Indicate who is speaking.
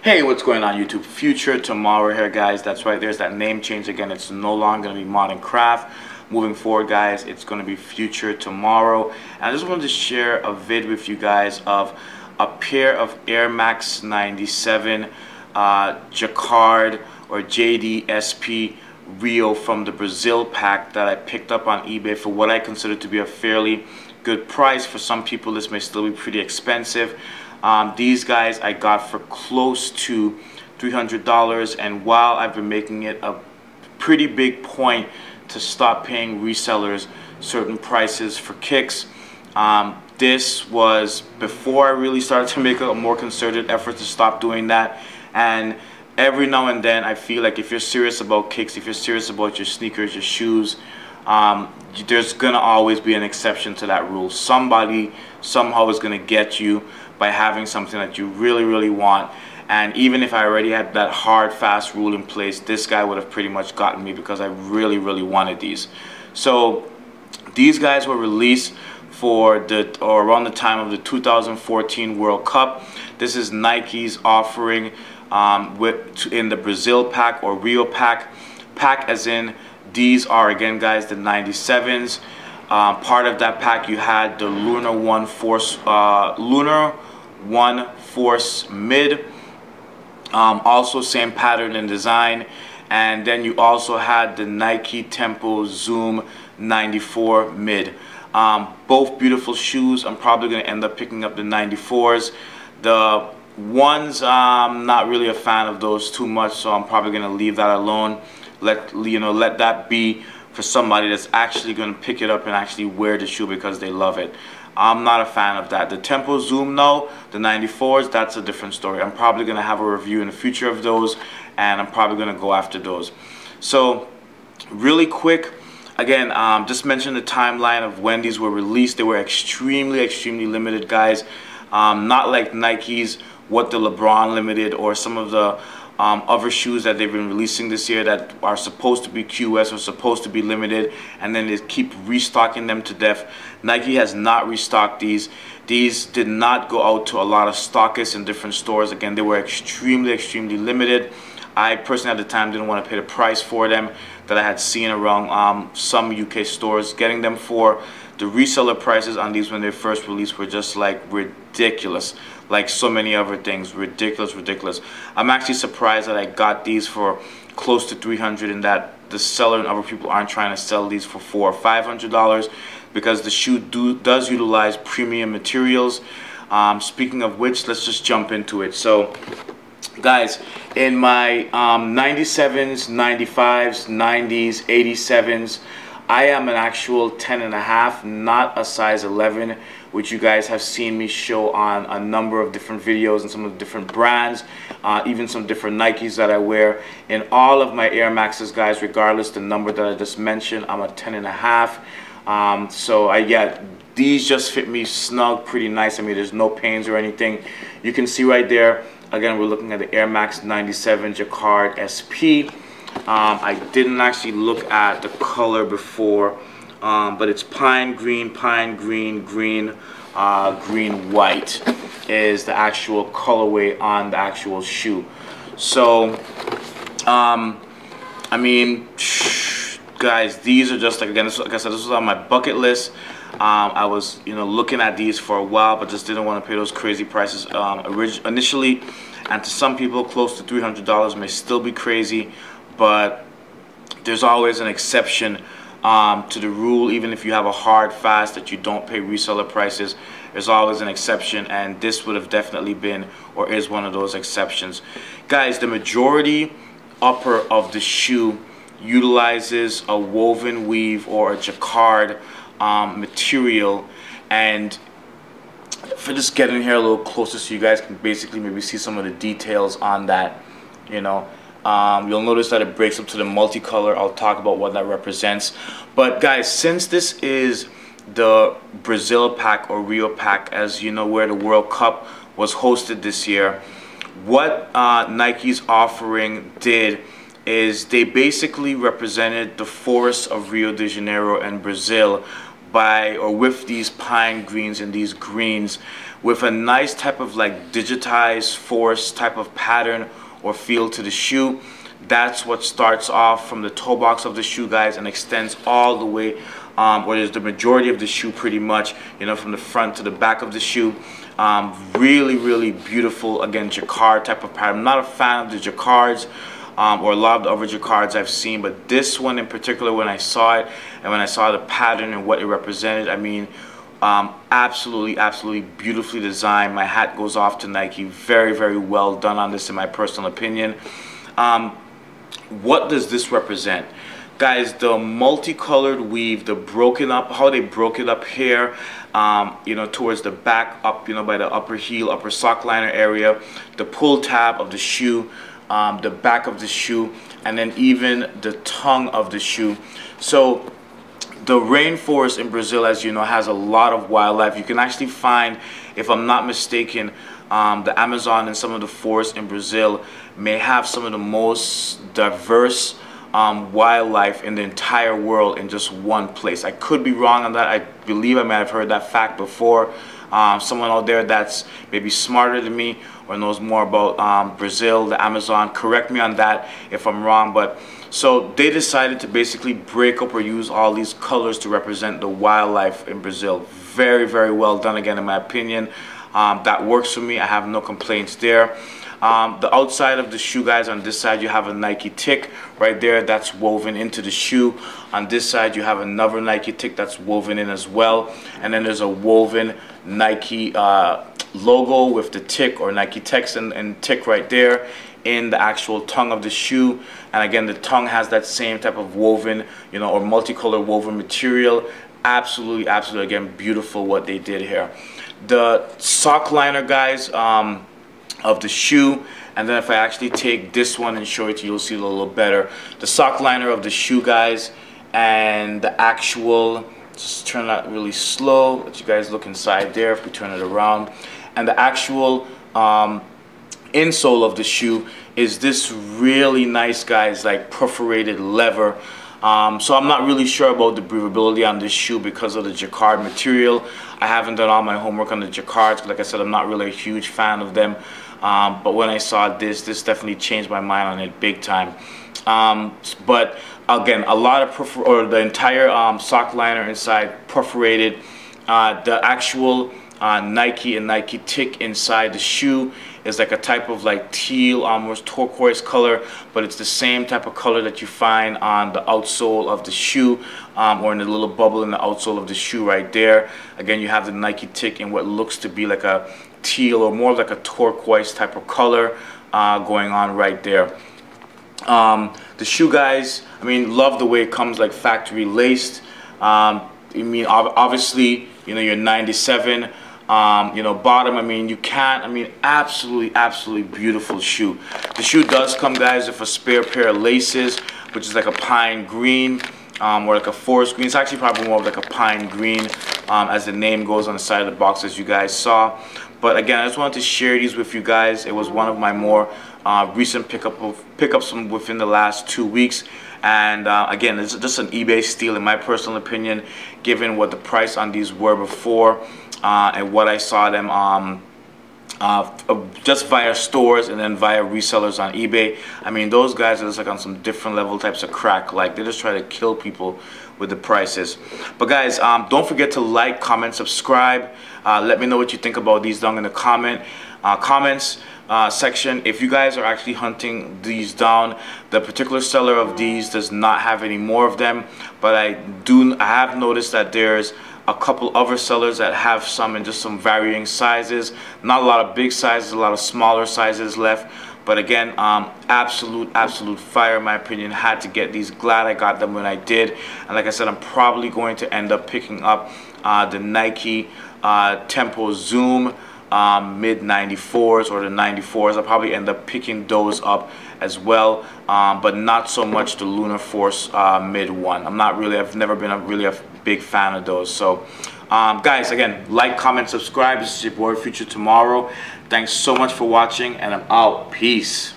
Speaker 1: Hey, what's going on YouTube? Future Tomorrow here, guys. That's right, there's that name change again. It's no longer going to be Modern Craft. Moving forward, guys, it's going to be Future Tomorrow. And I just wanted to share a vid with you guys of a pair of Air Max 97 Jacquard or JDSP Rio from the Brazil Pack that I picked up on eBay for what I consider to be a fairly good price. For some people, this may still be pretty expensive. These guys I got for close to $300, and while I've been making it a pretty big point to stop paying resellers certain prices for kicks, this was before I really started to make a more concerted effort to stop doing that. And every now and then I feel like if you're serious about kicks, if you're serious about your sneakers, your shoes, there's gonna always be an exception to that rule. Somebody somehow is gonna get you by having something that you really want. And even if I already had that hard fast rule in place, this guy would have pretty much gotten me because I really wanted these. So these guys were released for around the time of the 2014 World Cup. This is Nike's offering in the Brazil Pack or Rio Pack. Pack as in these are, again guys, the 97s. Part of that pack you had the Lunar One Force Mid, also same pattern and design. And then you also had the Nike Tempo Zoom 94 Mid. Both beautiful shoes. I'm probably going to end up picking up the 94s. The ones, I'm not really a fan of those too much, so I'm probably going to leave that alone. Let that be for somebody that's actually going to pick it up and actually wear the shoe because they love it. I'm not a fan of that. The Tempo Zoom, no, the 94s, that's a different story. I'm probably going to have a review in the future of those, and I'm probably going to go after those. So really quick, again, just mention the timeline of when these were released. They were extremely limited, guys. Not like Nike's What the LeBron Limited or some of the other shoes that they've been releasing this year that are supposed to be QS or supposed to be limited, and then they keep restocking them to death. Nike has not restocked these. These did not go out to a lot of stockists in different stores. Again, they were extremely limited. I personally at the time didn't want to pay the price for them that I had seen around some UK stores getting them for. The reseller prices on these when they first released were just like ridiculous, like so many other things. Ridiculous. I'm actually surprised that I got these for close to $300 and that the seller and other people aren't trying to sell these for $400 or $500, because the shoe does utilize premium materials. Speaking of which, let's just jump into it. So guys, in my 97s, 95s, 90s, 87s, I am an actual 10.5, not a size 11, which you guys have seen me show on a number of different videos and some of the different brands, even some different Nikes that I wear. In all of my Air Maxes, guys, regardless the number that I just mentioned, I'm a 10.5. So yeah, these just fit me snug, pretty nice. I mean, there's no pains or anything. You can see right there, again, we're looking at the Air Max 97 Jacquard SP. I didn't actually look at the color before, but it's pine green, green white is the actual colorway on the actual shoe. So I mean, guys, these are just like, again, like I said, this was on my bucket list. I was looking at these for a while, but just didn't want to pay those crazy prices initially. And to some people, close to $300 may still be crazy, but there's always an exception to the rule. Even if you have a hard fast that you don't pay reseller prices, there's always an exception, and this would have definitely been or is one of those exceptions. Guys, the majority upper of the shoe utilizes a woven weave or a jacquard material. And if I just get in here a little closer so you guys can basically maybe see some of the details on that, you'll notice that it breaks up to the multicolor. I'll talk about what that represents. But guys, since this is the Brazil Pack or Rio Pack, as you know, where the World Cup was hosted this year, what Nike's offering did is they basically represented the forests of Rio de Janeiro and Brazil with these pine greens and these greens, with a nice type of like digitized force type of pattern or feel to the shoe. That's what starts off from the toe box of the shoe, guys, and extends all the way, or is the majority of the shoe pretty much, you know, from the front to the back of the shoe. Really, really beautiful, again, jacquard type of pattern. I'm not a fan of the jacquards, or a lot of the other jacquards I've seen, but this one in particular, when I saw it and when I saw the pattern and what it represented, I mean, absolutely, absolutely beautifully designed. My hat goes off to Nike. Very, very well done on this, in my personal opinion. What does this represent? Guys, the multicolored weave, the broken up, how they broke it up here, you know, towards the back up, you know, by the upper heel, upper sock liner area, the pull tab of the shoe, the back of the shoe, and then even the tongue of the shoe. So the rainforest in Brazil, as you know, has a lot of wildlife. You can actually find, if I'm not mistaken, the Amazon and some of the forests in Brazil may have some of the most diverse wildlife in the entire world in just one place. I could be wrong on that. I believe I might have heard that fact before. Someone out there that's maybe smarter than me or knows more about Brazil, the Amazon, correct me on that if I'm wrong. But so they decided to basically break up or use all these colors to represent the wildlife in Brazil. Very, very well done, again, in my opinion. That works for me. I have no complaints there. The outside of the shoe, guys, on this side you have a Nike tick right there that's woven into the shoe. On this side you have another Nike tick that's woven in as well, and then there's a woven Nike logo with the tick or Nike text and tick right there in the actual tongue of the shoe. And again, the tongue has that same type of woven, you know, or multicolored woven material. Absolutely, absolutely, again, beautiful what they did here. The sock liner, guys, of the shoe, and then if I actually take this one and show it to you, you'll see it a little better. The sock liner of the shoe, guys, and the actual, just turn that really slow, let you guys look inside there if we turn it around, and the actual insole of the shoe is this really nice, guys, like perforated leather. So I'm not really sure about the breathability on this shoe because of the jacquard material. I haven't done all my homework on the jacquards. Like I said, I'm not really a huge fan of them. But when I saw this definitely changed my mind on it big time. But again, a lot of the entire sock liner inside perforated. The actual Nike and Nike tick inside the shoe is like a type of like teal, almost turquoise color, but it's the same type of color that you find on the outsole of the shoe, or in the little bubble in the outsole of the shoe right there. Again, you have the Nike tick in what looks to be like a teal or more like a turquoise type of color going on right there. The shoe, guys, I mean, love the way it comes like factory laced. I mean, obviously, you know, your 97 you know, bottom, I mean, you can't, I mean, absolutely, absolutely beautiful shoe. The shoe does come, guys, with a spare pair of laces, which is like a pine green, or like a forest green. It's actually probably more of like a pine green, as the name goes on the side of the box, as you guys saw. But again, I just wanted to share these with you guys. It was one of my more recent pickups from within the last 2 weeks. And again, it's just an eBay steal in my personal opinion, given what the price on these were before. And what I saw them just via stores and then via resellers on eBay. I mean, those guys are just like on some different level types of crack. Like, they just try to kill people with the prices. But guys, don't forget to like, comment, subscribe. Let me know what you think about these down in the comments section. If you guys are actually hunting these down, the particular seller of these does not have any more of them, but I have noticed that there's a couple other sellers that have some in just some varying sizes. Not a lot of big sizes, a lot of smaller sizes left. But again, absolute fire in my opinion. Had to get these. Glad I got them when I did. And like I said, I'm probably going to end up picking up the Nike Tempo Zoom mid 94s or the 94s. I'll probably end up picking those up as well, but not so much the Lunar Force mid 1. I've never been a big fan of those. So guys, again, like, comment, subscribe. This is your boy Future Tomorrow. Thanks so much for watching, and I'm out. Peace.